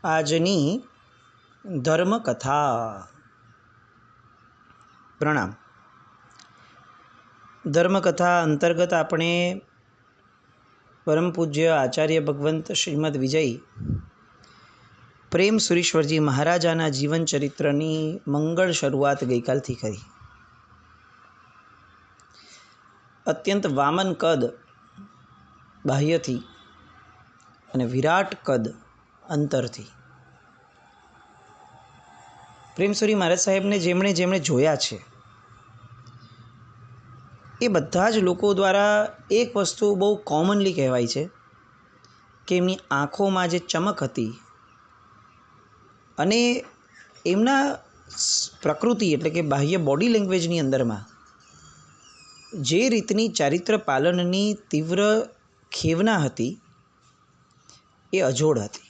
આજની ધર્મકથા. પ્રણામ. ધર્મકથા અંતર્ગત આપણે પરમ પૂજ્ય આચાર્ય ભગવંત શ્રીમદ વિજય પ્રેમ સુરીશ્વરજી મહારાજાના જીવન ચરિત્રની મંગળ શરૂઆત ગઈકાલથી કરી. અત્યંત વામન કદ બાહ્યથી અને વિરાટ કદ અંતરથી પ્રેમસુરી મહારાજ સાહેબને જેમણે જોયા છે એ બધા જ લોકો દ્વારા એક વસ્તુ બહુ કોમનલી કહેવાય છે કે એમની આંખોમાં જે ચમક હતી અને એમના પ્રકૃતિ એટલે કે બાહ્ય બોડી લેંગ્વેજની અંદરમાં જે રીતની ચારિત્ર પાલનની તીવ્ર ખેવના હતી એ અજોડ હતી.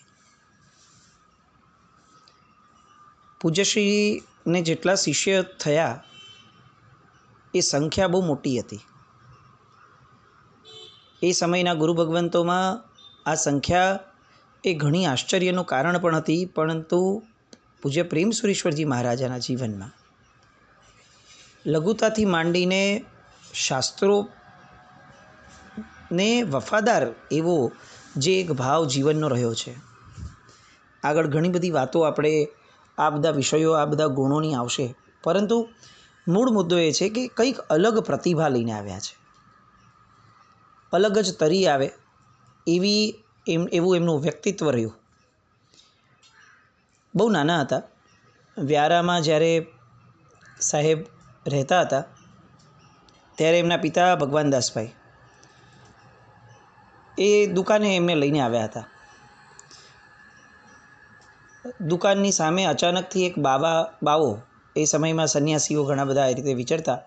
પૂજ્યશ્રીને જેટલા શિષ્ય થયા એ સંખ્યા બહુ મોટી હતી. એ સમયના ગુરુ ભગવંતોમાં આ સંખ્યા એ ઘણી આશ્ચર્યનું કારણ પણ હતી, પરંતુ પૂજ્ય પ્રેમ સુરીશ્વરજી મહારાજાના જીવનમાં લઘુતાથી માંડીને શાસ્ત્રોને વફાદાર એવો જે એક ભાવ જીવનનો રહ્યો છે. આગળ ઘણી બધી વાતો આપણે આ બધા વિષયો આ બધા ગુણોની આવશે, પરંતુ મૂળ મુદ્દો એ છે કે કંઈક અલગ પ્રતિભા લઈને આવ્યા છે. અલગ જ તરી આવે એવું એમનું વ્યક્તિત્વ રહ્યું. બહુ નાના હતા વ્યારામાં જ્યારે સાહેબ રહેતા હતા ત્યારે એમના પિતા ભગવાનદાસભાઈ એ દુકાને એમને લઈને આવ્યા હતા. દુકાનની સામે અચાનકથી એક બાવો, એ સમયમાં સંન્યાસીઓ ઘણા બધા એ રીતે વિચરતા,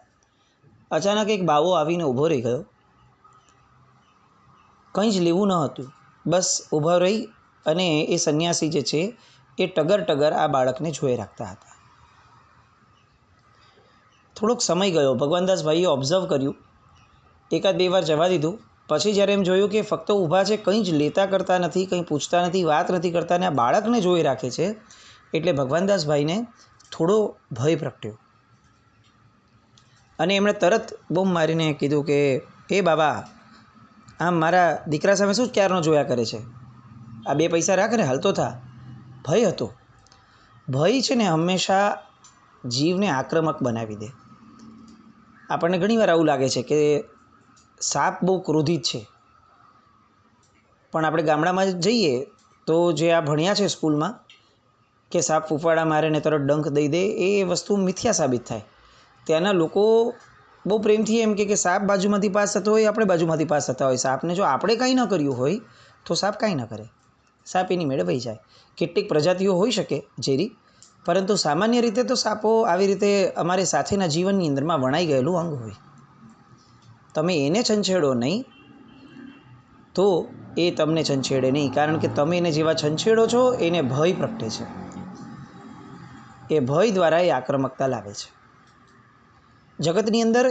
અચાનક એક બાવો આવીને ઊભો રહી ગયો. કંઈ જ લેવું ન હતું, બસ ઊભો રહી અને એ સંન્યાસી જે છે એ ટગર આ બાળકને જોઈ રાખતા હતા. થોડોક સમય ગયો, ભગવાનદાસભાઈએ ઓબ્ઝર્વ કર્યું, એકાદ બે વાર જવા દીધું. પછી જ્યારે એમ જોયું કે ફક્ત ઊભા છે, કંઈ જ લેતા કરતા નથી, કંઈ પૂછતા નથી, વાત નથી કરતા અને આ બાળકને જોઈ રાખે છે, એટલે ભગવાનદાસભાઈને થોડો ભય પ્રગટ્યો અને એમણે તરત બૂમ મારીને કીધું કે હે બાબા, આમ મારા દીકરા સામે શું ક્યારનો જોયા કરે છે? આ બે પૈસા રાખ ને હાલતો થા. ભય હતો. ભય છે ને હંમેશા જીવને આક્રમક બનાવી દે. આપણને ઘણીવાર આવું લાગે છે કે સાપ બહુ ક્રોધિત છે, પણ આપણે ગામડામાં જઈએ તો જે આ ભણ્યા છે સ્કૂલમાં કે સાપ ફૂફાડા મારે ને તરત ડંખ દઈ દે, એ વસ્તુ મિથ્યા સાબિત થાય. ત્યાંના લોકો બહુ પ્રેમથી એમ કે સાપ બાજુમાંથી પાસ થતો હોય, આપણે બાજુમાંથી પાસ થતા હોય. સાપને જો આપણે કાંઈ ન કર્યું હોય તો સાપ કાંઈ ન કરે, સાપ એની મેળે વહી જાય. કેટલીક પ્રજાતિઓ હોઈ શકે ઝેરી, પરંતુ સામાન્ય રીતે તો સાપો આવી રીતે અમારે સાથેના જીવનની અંદરમાં વણાઈ ગયેલું અંગ હોય. તમે એને છંછેડો નહીં તો એ તમને છંછેડે નહીં, કારણ કે તમે એને જેવા છંછેડો છો એને ભય પ્રગટે છે. એ ભય દ્વારા એ આક્રમકતા લાવે છે. જગતની અંદર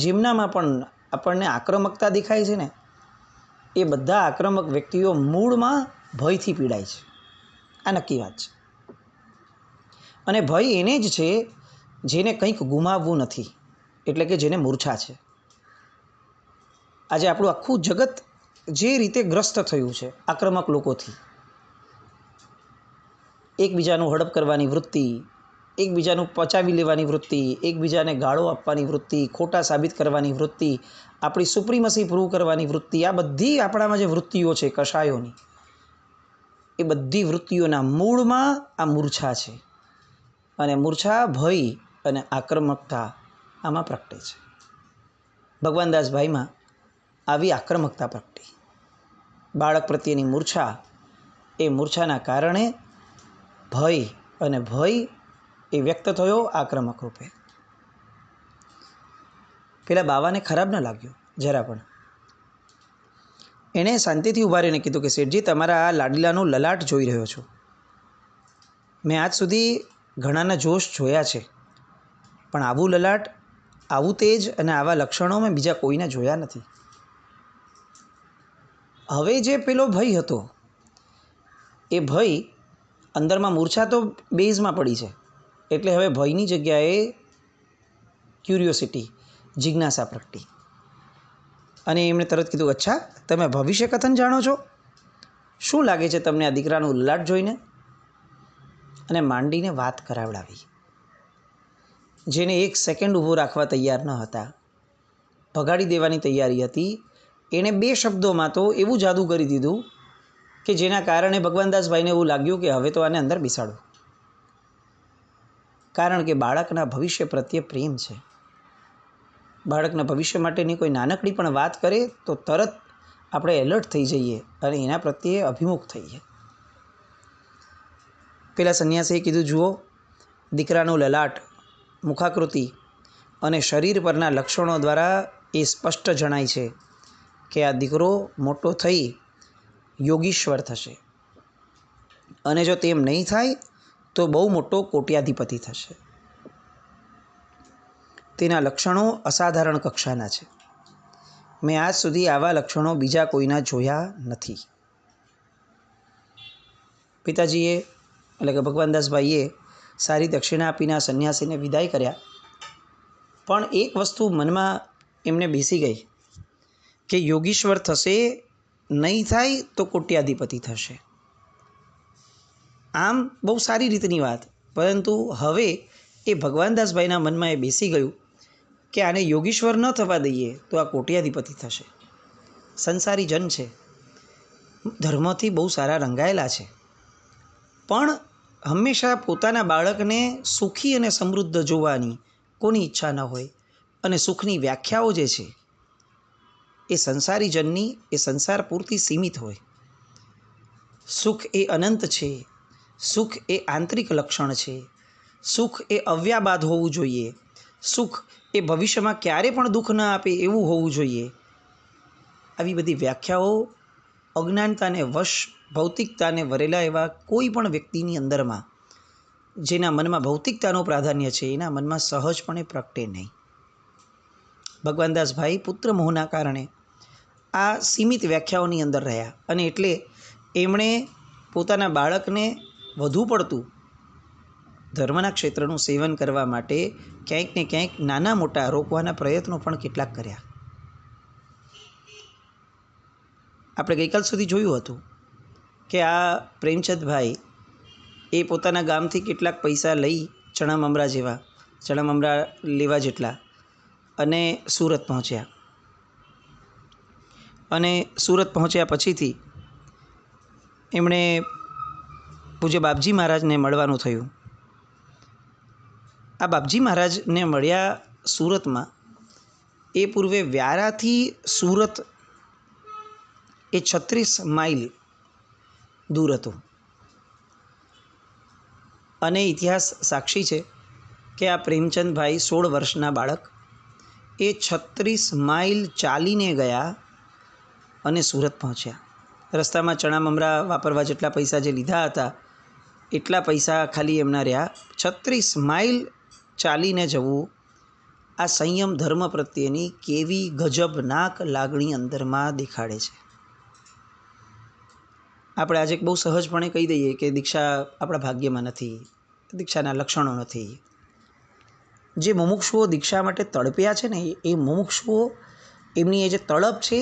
જેમનામાં પણ આપણને આક્રમકતા દેખાય છે ને, એ બધા આક્રમક વ્યક્તિઓ મૂળમાં ભયથી પીડાય છે. આ નક્કી વાત છે. અને ભય એને જ છે જેને કંઈક ગુમાવવું નથી, એટલે કે જેને મૂર્છા છે. આજે આપણું આખું જગત જે રીતે ગ્રસ્ત થયું છે આક્રમક લોકોથી, એકબીજાનું હડપ કરવાની વૃત્તિ, એકબીજાનું પચાવી લેવાની વૃત્તિ, એકબીજાને ગાળો આપવાની વૃત્તિ, ખોટા સાબિત કરવાની વૃત્તિ, આપણી સુપ્રીમસી પ્રૂવ કરવાની વૃત્તિ, આ બધી આપણામાં જે વૃત્તિઓ છે કશાયોની, એ બધી વૃત્તિઓના મૂળમાં આ મૂર્છા છે. અને મૂર્છા ભય અને આક્રમકતા આમાં પ્રગટે છે. ભગવાનદાસભાઈમાં આવી આક્રમકતા પ્રગટી. બાળક પ્રત્યેની મૂર્છા, એ મૂર્છાના કારણે ભય, અને ભય એ વ્યક્ત થયો આક્રમક રૂપે. પેલા બાવાને ખરાબ ન લાગ્યું જરા પણ. એણે શાંતિથી ઊભા રહીને કીધું કે શેઠજી, તમારા આ લાડીલાનો લલાટ જોઈ રહ્યો છું. મેં આજ સુધી ઘણાના જોશ જોયા છે, પણ આવું લલાટ, આવું તેજ અને આવા લક્ષણો મેં બીજા કોઈને જોયા નથી. હવે જે પેલો ભય હતો એ ભય અંદરમાં મૂર્છા તો બેઝમાં પડી છે, એટલે હવે ભયની જગ્યાએ ક્યુરિયોસિટી, જિજ્ઞાસા પ્રગટી. અને એમણે તરત કીધું, અચ્છા તમે ભવિષ્ય કથન જાણો છો? શું લાગે છે તમને આ દીકરાનું લલાટ જોઈને? અને માંડીને વાત કરાવડાવી. જેને એક સેકન્ડ ઊભો રાખવા તૈયાર ન હતા, ભગાડી દેવાની તૈયારી હતી, એણે 2 શબ્દોમાં તો એવું જાદુ કરી દીધું કે જેના કારણે ભગવાનદાસભાઈને એવું લાગ્યું કે હવે તો આને અંદર બેસાડો. કારણ કે બાળકના ભવિષ્ય પ્રત્યે પ્રેમ છે. બાળકના ભવિષ્ય માટેની કોઈ નાનકડી પણ વાત કરે તો તરત આપણે એલર્ટ થઈ જઈએ અને એના પ્રત્યે અભિમુખ થઈએ. પેલા સંન્યાસીએ કીધું, જુઓ, દીકરાનું લલાટ, મુખાકૃતિ અને શરીર પરના લક્ષણો દ્વારા એ સ્પષ્ટ જણાય છે કે આ દીકરો મોટો થઈ યોગીશ્વર થશે, અને જો તેમ નહીં થાય તો બહુ મોટો કોટ્યાધિપતિ થશે. તેના લક્ષણો અસાધારણ કક્ષાના છે. મેં આજ સુધી આવા લક્ષણો બીજા કોઈના જોયા નથી. પિતાજીએ એટલે કે ભગવાનદાસભાઈએ સારી દક્ષિણા આપીને આ સંન્યાસીને વિદાય કર્યા. પણ એક વસ્તુ મનમાં એમને બેસી ગઈ કે યોગીશ્વર થશે, નહીં થાય તો કોટ્યાધિપતિ થશે. આમ બહુ સારી રીતની વાત, પરંતુ હવે એ ભગવાનદાસભાઈના મનમાં એ બેસી ગયું કે આને યોગીશ્વર ન થવા દઈએ તો આ કોટ્યાધિપતિ થશે. સંસારી જન છે, ધર્મથી બહુ સારા રંગાયેલા છે, પણ હંમેશા પોતાના બાળકને સુખી અને સમૃદ્ધ જોવાની કોની ઈચ્છા ન હોય? અને સુખની વ્યાખ્યાઓ જે છે એ સંસારી જનની એ સંસાર પૂરતી સીમિત હોય. સુખ એ અનંત છે, સુખ એ આંતરિક લક્ષણ છે, સુખ એ અવ્યાબાદ હોવું જોઈએ, સુખ એ ભવિષ્યમાં ક્યારે પણ દુઃખ ન આપે એવું હોવું જોઈએ. આવી બધી વ્યાખ્યાઓ અજ્ઞાનતાને વશ, ભૌતિકતાને વરેલા એવા કોઈ પણ વ્યક્તિની અંદરમાં, જેના મનમાં ભૌતિકતાનું પ્રાધાન્ય છે, એના મનમાં સહજપણે પ્રગટે નહીં. ભગવાનદાસભાઈ પુત્ર મોહના કારણે આ સીમિત વ્યાખ્યાઓની અંદર રહ્યા, અને એટલે એમણે પોતાના બાળકને વધુ પડતું ધર્મના ક્ષેત્રનું સેવન કરવા માટે ક્યાંક ને ક્યાંક નાના મોટા રોકવાના પ્રયત્નો પણ કેટલાક કર્યા. આપણે ગઈકાલ સુધી જોયું હતું કે આ પ્રેમચંદભાઈ એ પોતાના ગામથી કેટલાક પૈસા લઈ, ચણા મમરા જેવા, ચણા મમરા લેવા જેટલા, અને સુરત પહોંચ્યા. અને સુરત પહોંચ્યા પછીથી એમણે પૂજ્ય બાપજી મહારાજને મળવાનું થયું. આ બાપજી મહારાજને મળ્યા સુરતમાં. એ પૂર્વે વ્યારાથી સુરત એ 36 માઇલ દૂર હતું. અને ઇતિહાસ સાક્ષી છે કે આ પ્રેમચંદભાઈ 16 વર્ષના બાળક એ 36 માઇલ ચાલીને ગયા અને સુરત પહોંચ્યા. રસ્તામાં ચણા મમરા વાપરવા જેટલા પૈસા જે લીધા હતા એટલા પૈસા ખાલી એમના રહ્યા. 36 માઇલ ચાલીને જવું, આ સંયમ ધર્મ પ્રત્યેની કેવી ગજબનાક લાગણી અંદરમાં દેખાડે છે. આપણે આજે બહુ સહજપણે કહી દઈએ કે દીક્ષા આપણા ભાગ્યમાં નથી, દીક્ષાના લક્ષણો નથી. જે મુમુક્ષુઓ દીક્ષા માટે તડપ્યા છે ને, એ મુમુક્ષુઓ, એમની એ જે તડપ છે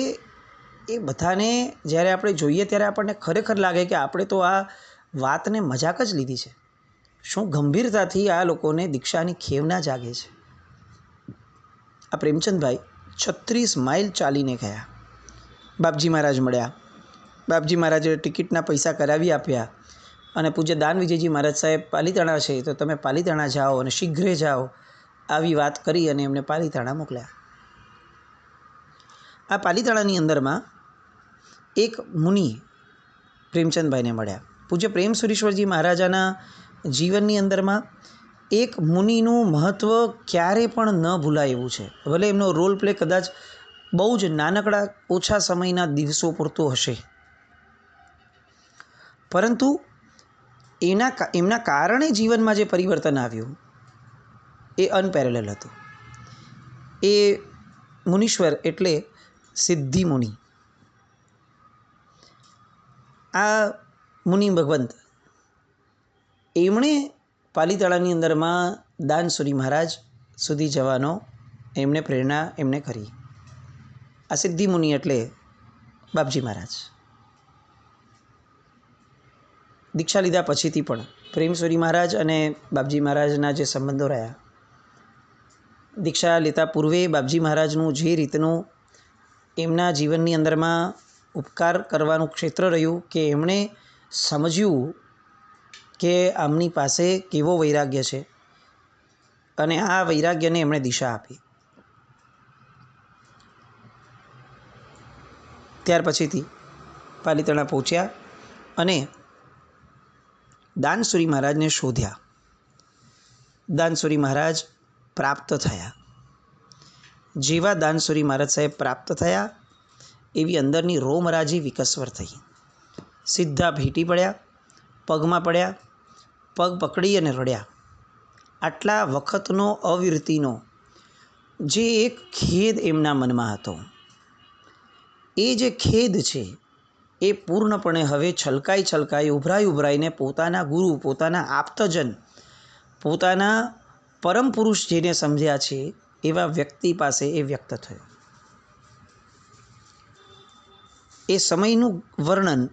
એ બધાને જ્યારે આપણે જોઈએ ત્યારે આપણને ખરેખર લાગે કે આપણે તો આ વાતને મજાક જ લીધી છે. શું ગંભીરતાથી આ લોકોને દીક્ષાની ખેવના જાગે છે. આ પ્રેમચંદભાઈ 36 માઇલ ચાલીને ગયા. બાપજી મહારાજ મળ્યા. બાપજી મહારાજે ટિકિટના પૈસા કરાવી આપ્યા, અને પૂજ્ય દાન વિજયજી મહારાજ સાહેબ પાલીતાણા છે તો તમે પાલીતાણા જાઓ અને શીઘ્રે જાઓ, આવી વાત કરી અને એમને પાલીતાણા મોકલ્યા. આ પાલીતાણાની અંદરમાં એક મુનિ પ્રેમચંદભાઈને મળ્યા. પૂજ્ય પ્રેમ સુરેશ્વરજી મહારાજાના જીવનની અંદરમાં એક મુનિનું મહત્ત્વ ક્યારે પણ ન ભૂલાય એવું છે. ભલે એમનો રોલ પ્લે કદાચ બહુ જ નાનકડા ઓછા સમયના દિવસો પૂરતો હશે, પરંતુ એમના કારણે જીવનમાં જે પરિવર્તન આવ્યું એ અનપેરેલલ હતું. એ મુનીશ્વર એટલે સિદ્ધિ મુનિ. આ મુનિ ભગવંત એમણે પાલીતાણાની અંદરમાં દાનસુરી મહારાજ સુધી જવાનો એમણે પ્રેરણા એમણે કરી. આ સિદ્ધિ મુનિ એટલે બાપજી મહારાજ. દીક્ષા લીધા પછીથી પણ પ્રેમસુરી મહારાજ અને બાપજી મહારાજના જે સંબંધો રહ્યા, દીક્ષા લેતા પૂર્વે બાપજી મહારાજનું જે રીતનું એમના જીવનની અંદરમાં ઉપકાર કરવાનું ક્ષેત્ર રહ્યું કે એમણે સમજ્યું કે આમની પાસે કેવો વૈરાગ્ય છે અને આ વૈરાગ્યને એમણે દિશા આપી. ત્યાર પછીથી પાલીતાણા પહોંચ્યા અને દાનસુરી મહારાજને શોધ્યા. દાનસુરી મહારાજ પ્રાપ્ત થયા. જેવા દાનસુરી મહારાજ સાહેબ પ્રાપ્ત થયા એવી અંદરની રોમરાજી વિકસ્વર થઈ. સીધા ભેટી પડ્યા, પગમાં પડ્યા, પગ પકડી અને રડ્યા. આટલા વખતનો અવિરતિનો જે એક ખેદ એમના મનમાં હતો, એ જે ખેદ છે એ પૂર્ણપણે હવે છલકાઈ ઉભરાઈને પોતાના ગુરુ, પોતાના આપતજન, પોતાના પરમ પુરુષ જેને સમજ્યા છે એવા વ્યક્તિ પાસે એ વ્યક્ત થયો. એ સમયનું વર્ણન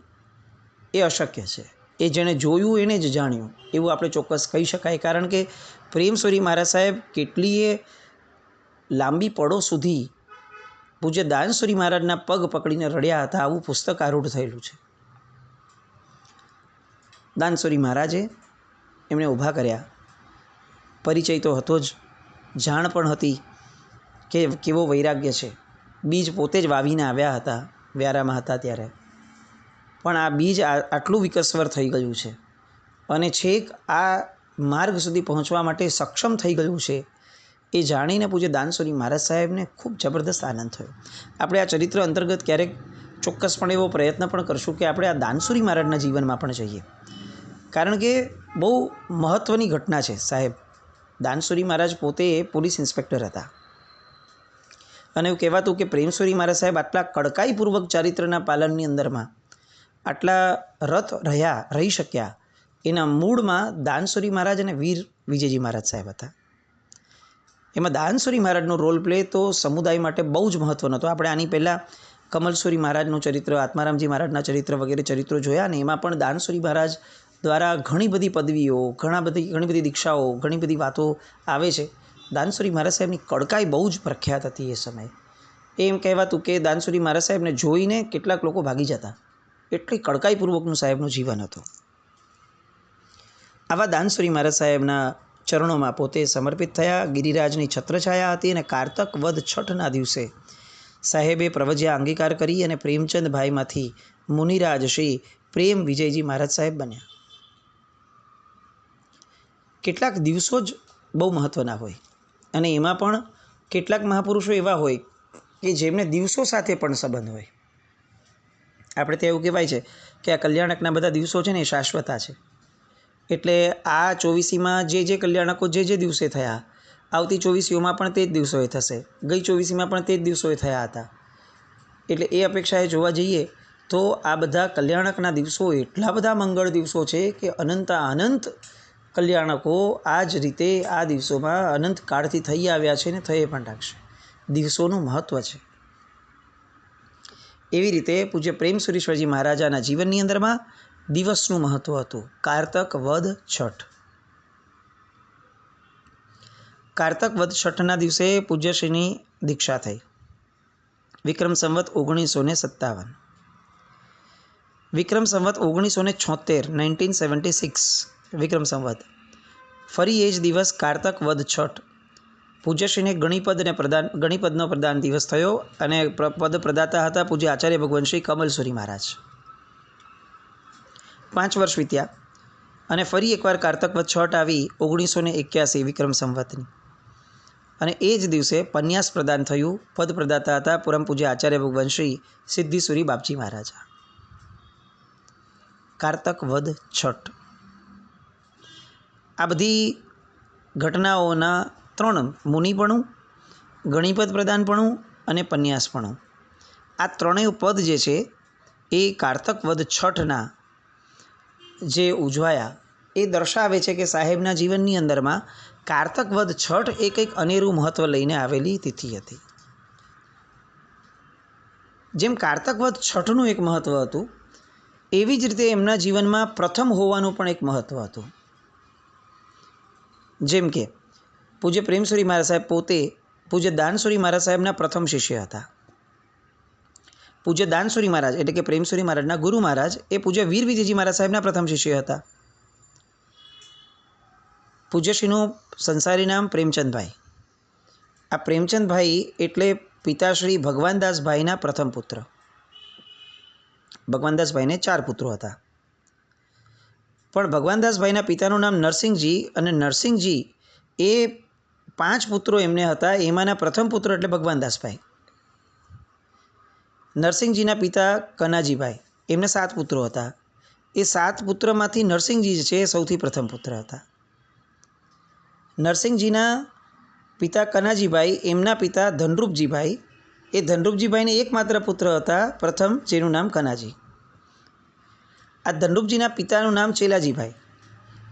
એ અશક્ય છે. એ જેણે જોયું એને જ જાણ્યું એવું આપણે ચોક્કસ કહી શકાય. કારણ કે પ્રેમસુરી મહારાજ સાહેબ કેટલીય લાંબી પળો સુધી પૂજ્ય દાનસુરી મહારાજના પગ પકડીને રડ્યા હતા, આવું પુસ્તક આરૂઢ થયેલું છે. દાનસુરી મહારાજે એમણે ઊભા કર્યા. પરિચય તો હતો જ, જાણ પણ હતી કે કેવો વૈરાગ્ય છે. બીજ પોતે જ વાવીને આવ્યા હતા, વ્યારામાં હતા ત્યારે. પણ આ બીજ આટલું વિકસ્વર થઈ ગયું છે અને છેક આ માર્ગ સુધી પહોંચવા માટે સક્ષમ થઈ ગયું છે, એ જાણીને પૂજ્ય દાનસુરી મહારાજ સાહેબને ખૂબ જબરદસ્ત આનંદ થયો. આપણે આ ચરિત્ર અંતર્ગત ક્યારેક ચોક્કસપણે એવો પ્રયત્ન પણ કરશું કે આપણે આ દાનસુરી મહારાજના જીવનમાં પણ જઈએ. કારણ કે બહુ મહત્ત્વની ઘટના છે સાહેબ. દાનસુરી મહારાજ પોતે પોલીસ ઇન્સ્પેક્ટર હતા અને એવું કહેવાતું કે પ્રેમસુરી મહારાજ સાહેબ આટલા કડકાઈપૂર્વક ચારિત્રના પાલનની અંદરમાં આટલા રત રહી શક્યા, એના મૂળમાં દાનસુરી મહારાજ અને વીર વિજયજી મહારાજ સાહેબ હતા. એમાં દાનસુરી મહારાજનો રોલ પ્લે તો સમુદાય માટે બહુ જ મહત્ત્વનો હતો. આપણે આની પહેલાં કમલસુરી મહારાજનું ચરિત્ર, આત્મારામજી મહારાજના ચરિત્ર વગેરે ચરિત્રો જોયા ને એમાં પણ દાનસુરી મહારાજ દ્વારા ઘણી બધી પદવીઓ, ઘણી બધી દીક્ષાઓ, ઘણી બધી વાતો આવે છે. દાનસુરી મહારાજ સાહેબની કડકાઈ બહુ જ પ્રખ્યાત હતી એ સમયે. એમ કહેવાતું કે દાનસુરી મહારાજ સાહેબને જોઈને કેટલાક લોકો ભાગી જતા, એટલી કડકાઈપૂર્વકનું સાહેબનું જીવન હતું. આવા દાનસુરી મહારાજ સાહેબના ચરણોમાં પોતે સમર્પિત થયા. ગિરિરાજની છત્રછાયા હતી અને કારતક વદ છઠના દિવસે સાહેબે પ્રવજ્યા અંગીકાર કરી અને પ્રેમચંદભાઈમાંથી મુનિરાજ શ્રી પ્રેમ વિજયજી મહારાજ સાહેબ બન્યા. કેટલાક દિવસો જ બહુ મહત્ત્વના હોય અને એમાં પણ કેટલાક મહાપુરુષો એવા હોય કે જેમને દિવસો સાથે પણ સંબંધ હોય. આપણે ત્યાં એવું કહેવાય છે કે આ કલ્યાણકના બધા દિવસો છે ને એ શાશ્વતા છે. એટલે આ ચોવીસીમાં જે કલ્યાણકો જે દિવસે થયા, આવતી ચોવીસીઓમાં પણ તે જ દિવસોએ થશે, ગઈ ચોવીસીમાં પણ તે જ દિવસોએ થયા હતા. એટલે એ અપેક્ષાએ જોવા જઈએ તો આ બધા કલ્યાણકના દિવસો એટલા બધા મંગળ દિવસો છે કે અનંત કલ્યાણકો આ જ રીતે આ દિવસોમાં અનંત કાળથી થઈ આવ્યા છે ને થઈ પણ રાખશે. દિવસોનું મહત્ત્વ છે. એવી રીતે પૂજ્ય પ્રેમસુરીશ્વરજી મહારાજાના જીવનની અંદરમાં દિવસનું મહત્ત્વ હતું. કારતક વદ છઠ. કારતક વદ છઠના દિવસે પૂજ્યશ્રીની દીક્ષા થઈ. વિક્રમ સંવત 1957. વિક્રમ સંવત 1976 વિક્રમ સંવત ફરી એ જ દિવસ કારતક વદ છઠ પૂજ્યશ્રીને ગણિપદનો પ્રદાન દિવસ થયો અને પદ પ્રદાતા હતા પૂજ્ય આચાર્ય ભગવાન શ્રી કમલસુરી મહારાજ. 5 વર્ષ વીત્યા અને ફરી એકવાર કારતક વદ છઠ આવી 1981 વિક્રમ સંવતની, અને એ જ દિવસે પન્યાસ પ્રદાન થયું. પદ પ્રદાતા હતા પરમ પૂજ્ય આચાર્ય ભગવાન શ્રી સિદ્ધિસુરી બાપજી મહારાજ. કારતક વદ છઠ. આ બધી ઘટનાઓના 3 મુનિપણું, ગણિપદ પ્રદાનપણું અને પન્યાસપણું, આ ત્રણેય પદ જે છે એ કારતક વદ છઠના જે ઉજવાયા એ દર્શાવે છે કે સાહેબના જીવનની અંદરમાં કારતક વદ છઠ એ કંઈક અનેરું મહત્ત્વ લઈને આવેલી તિથિ હતી. જેમ કારતક વદ છઠનું એક મહત્ત્વ હતું, એવી જ રીતે એમના જીવનમાં પ્રથમ હોવાનું પણ એક મહત્ત્વ હતું. જેમ કે પૂજ્ય પ્રેમસુરી મહારાજ સાહેબ પોતે પૂજ્ય દાનસુરી મહારાજ સાહેબના પ્રથમ શિષ્ય હતા. પૂજ્ય દાનસુરી મહારાજ એટલે કે પ્રેમસુરી મહારાજના ગુરુ મહારાજ એ પૂજ્ય વીર વિજયજી મહારાજ સાહેબના પ્રથમ શિષ્ય હતા. પૂજ્યશ્રીનું સંસારી નામ પ્રેમચંદભાઈ. આ પ્રેમચંદભાઈ એટલે પિતાશ્રી ભગવાનદાસભાઈના પ્રથમ પુત્ર. ભગવાનદાસભાઈને 4 પુત્રો હતા, પણ ભગવાનદાસભાઈના પિતાનું નામ નરસિંહજી અને નરસિંહજી એ 5 પુત્રો એમને હતા. એમાંના પ્રથમ પુત્ર એટલે ભગવાનદાસભાઈ. નરસિંહજીના પિતા કનાજીભાઈ, એમને 7 પુત્રો હતા. એ 7 પુત્રમાંથી નરસિંહજી છે એ સૌથી પ્રથમ પુત્ર હતા. નરસિંહજીના પિતા કનાજીભાઈ, એમના પિતા ધનરૂપજીભાઈ, એ ધનરૂપજીભાઈને એકમાત્ર પુત્ર હતા પ્રથમ, જેનું નામ કનાજી. આ ધનરૂપજીના પિતાનું નામ ચેલાજીભાઈ.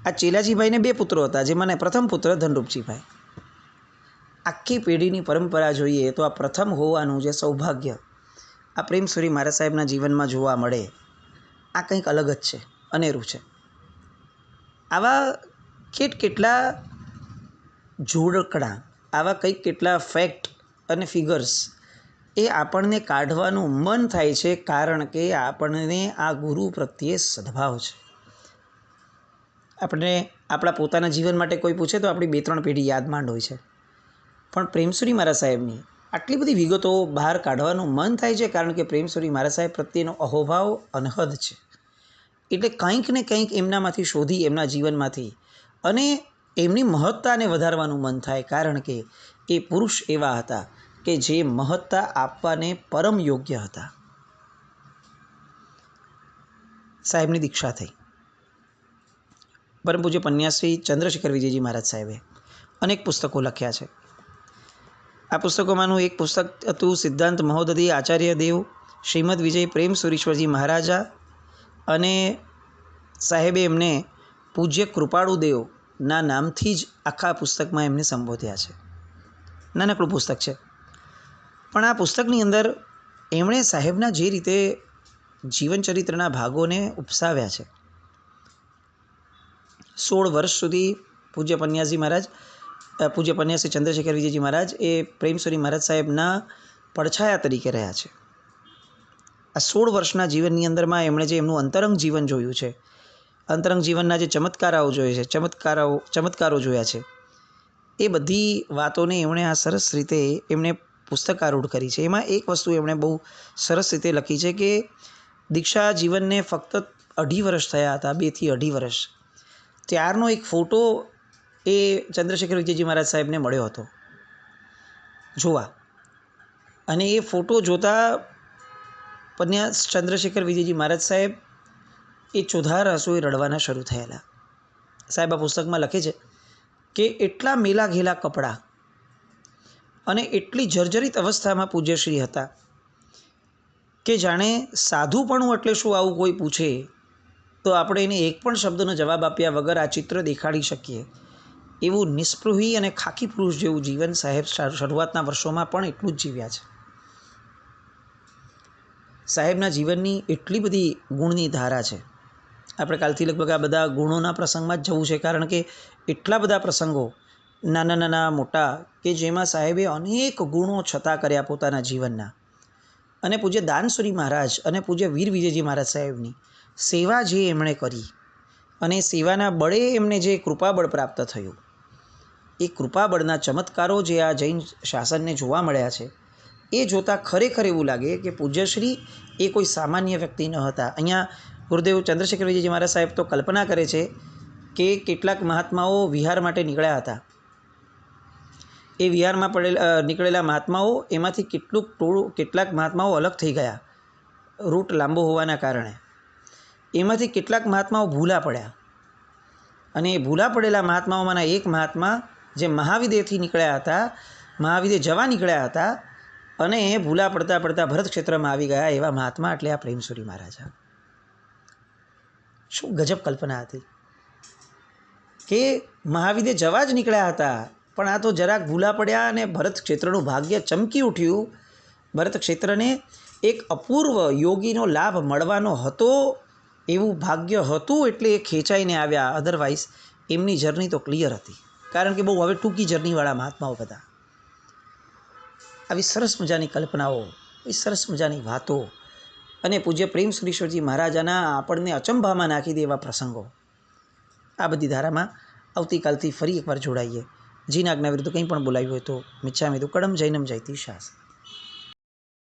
આ ચેલાજીભાઈને 2 પુત્રો હતા, જેમાંને પ્રથમ પુત્ર ધનરૂપજીભાઈ. આખી પેઢીની પરંપરા જોઈએ તો આ પ્રથમ હોવાનું જે સૌભાગ્ય આ પ્રેમસુરી મહારાજ સાહેબના જીવનમાં જોવા મળે, આ કંઈક અલગ જ છે, અનેરું છે. આવા કેટલા જોડકણા, આવા કંઈક કેટલા ફેક્ટ અને ફિગર્સ એ આપણને કાઢવાનું મન થાય છે, કારણ કે આપણને આ ગુરુ પ્રત્યે સદભાવ છે. આપણે આપણા પોતાના જીવન માટે કોઈ પૂછે તો આપણી 2-3 પેઢી યાદ માંડ હોય છે, પણ પ્રેમસુરી મહારાજ સાહેબની આટલી બધી વિગતો બહાર કાઢવાનું મન થાય છે, કારણ કે પ્રેમસુરી મહારાજ સાહેબ પ્રત્યેનો અહોભાવ અનહદ છે. એટલે કંઈક ને કંઈક એમનામાંથી શોધી, એમના જીવનમાંથી, અને એમની મહત્તાને વધારવાનું મન થાય, કારણ કે એ પુરુષ એવા હતા કે જે મહત્તા આપવાને પરમ યોગ્ય હતા. સાહેબની દીક્ષા થઈ. પરમ પૂજ્ય પન્યાશ્રી ચંદ્રશેખર વિજયજી મહારાજ સાહેબે અનેક પુસ્તકો લખ્યા છે. આ પુસ્તકોમાંનું એક પુસ્તક હતું સિદ્ધાંત મહોદધિ આચાર્ય દેવ શ્રીમદ વિજય પ્રેમ સુરીશ્વરજી મહારાજા, અને સાહેબે એમને પૂજ્ય કૃપાળુ દેવના નામથી જ આખા પુસ્તકમાં એમને સંબોધ્યા છે. નાનકડું પુસ્તક છે, પણ આ પુસ્તકની અંદર એમણે સાહેબના જે રીતે જીવનચરિત્રના ભાગોને ઉપસાવ્યા છે. 16 વર્ષ સુધી પૂજ્ય પન્યાસજી મહારાજ, પૂજ્ય પન્યાસી ચંદ્રશેખર વિજયજી મહારાજ એ પ્રેમસુરી મહારાજ સાહેબના પડછાયા તરીકે રહ્યા છે. આ 16 વર્ષના જીવનની અંદરમાં એમણે જે એમનું અંતરંગ જીવન જોયું છે, અંતરંગ જીવનના જે ચમત્કારો જોઈએ છે, ચમત્કારો જોયા છે, એ બધી વાતોને એમણે આ સરસ રીતે એમણે પુસ્તકારૂઢ કરી છે. એમાં એક વસ્તુ એમણે બહુ સરસ રીતે લખી છે કે દીક્ષા જીવનને ફક્ત 2.5 વર્ષ થયા હતા, 2 થી 2.5 વર્ષ. ત્યારનો એક ફોટો એ ચંદ્રશેખર વિજયજી મહારાજ સાહેબને મળ્યો હતો જોવા, અને એ ફોટો જોતાં પન્યાસ ચંદ્રશેખર વિજયજી મહારાજ સાહેબ એ ચોધાર આંસુએ રડવાના શરૂ થયેલા. સાહેબ આ પુસ્તકમાં લખે છે કે એટલા મેલા ઘેલા કપડાં અને એટલી જર્જરિત અવસ્થામાં પૂજ્યશ્રી હતા કે જાણે સાધુપણું એટલે શું આવું કોઈ પૂછે તો આપણે એને એક પણ શબ્દનો જવાબ આપ્યા વગર આ ચિત્ર દેખાડી શકીએ એવું નિસ્પૃહી અને ખાકી પુરુષ જેવું જીવન સાહેબ શરૂઆતના વર્ષોમાં પણ એટલું જ જીવ્યા છે. સાહેબના જીવનની એટલી બધી ગુણની ધારા છે. આપણે કાલથી લગભગ આ બધા ગુણોના પ્રસંગમાં જ જવું છે, કારણ કે એટલા બધા પ્રસંગો નાના નાના મોટા કે જેમાં સાહેબે અનેક ગુણો છતાં કર્યા પોતાના જીવનના. અને પૂજ્ય દાનસુરી મહારાજ અને પૂજ્ય વીર વિજયજી મહારાજ સાહેબની સેવા જે એમણે કરી, અને સેવાના બળે એમને જે કૃપાબળ પ્રાપ્ત થયું, એ કૃપાબળના ચમત્કારો જે આ જૈન શાસનને જોવા મળ્યા છે, એ જોતાં ખરેખર એવું લાગે કે પૂજ્યશ્રી એ કોઈ સામાન્ય વ્યક્તિ ન હતા. અહીંયા ગુરુદેવ ચંદ્રશેખર વિજયજી મહારાજ સાહેબ તો કલ્પના કરે છે કે કેટલાક મહાત્માઓ વિહાર માટે નીકળ્યા હતા. એ વિહારમાં નીકળેલા મહાત્માઓ એમાંથી કેટલાક મહાત્માઓ અલગ થઈ ગયા, રૂટ લાંબો હોવાના કારણે. એમાંથી કેટલાક મહાત્માઓ ભૂલા પડ્યા, અને એ ભૂલા પડેલા મહાત્માઓમાંના એક મહાત્મા જે મહાવિદેયથી નીકળ્યા હતા, મહાવિદેય જવા નીકળ્યા હતા, અને ભૂલા પડતા પડતા ભરત ક્ષેત્રમાં આવી ગયા એવા મહાત્મા એટલે આ પ્રેમસુરી મહારાજા. શું ગજબ કલ્પના હતી કે મહાવિદ્ય જવા જ નીકળ્યા હતા, પણ આ તો જરાક ભૂલા પડ્યા અને ભરત ક્ષેત્રનું ભાગ્ય ચમકી ઉઠ્યું. ભરત ક્ષેત્રને એક અપૂર્વ યોગીનો લાભ મળવાનો હતો, એવું ભાગ્ય હતું એટલે એ ખેંચાઈને આવ્યા. અધરવાઇઝ એમની જર્ની તો ક્લિયર હતી, કારણ કે બહુ હવે ટૂંકી જર્નીવાળા મહાત્માઓ બધા. આવી સરસ મજાની કલ્પનાઓ, એ સરસ મજાની વાતો અને પૂજ્ય પ્રેમ સુરેશ્વરજી મહારાજાના આપણને અચંભામાં નાખી દે એવા પ્રસંગો. આ બધી ધારામાં આવતીકાલથી ફરી એકવાર જોડાઈએ. જીના આજ્ઞા વિરુદ્ધ કંઈ પણ બોલાવ્યું હોય તો મિચ્છામિ દુક્કડમ જૈનમ જયતિ શાસ્ત્રી.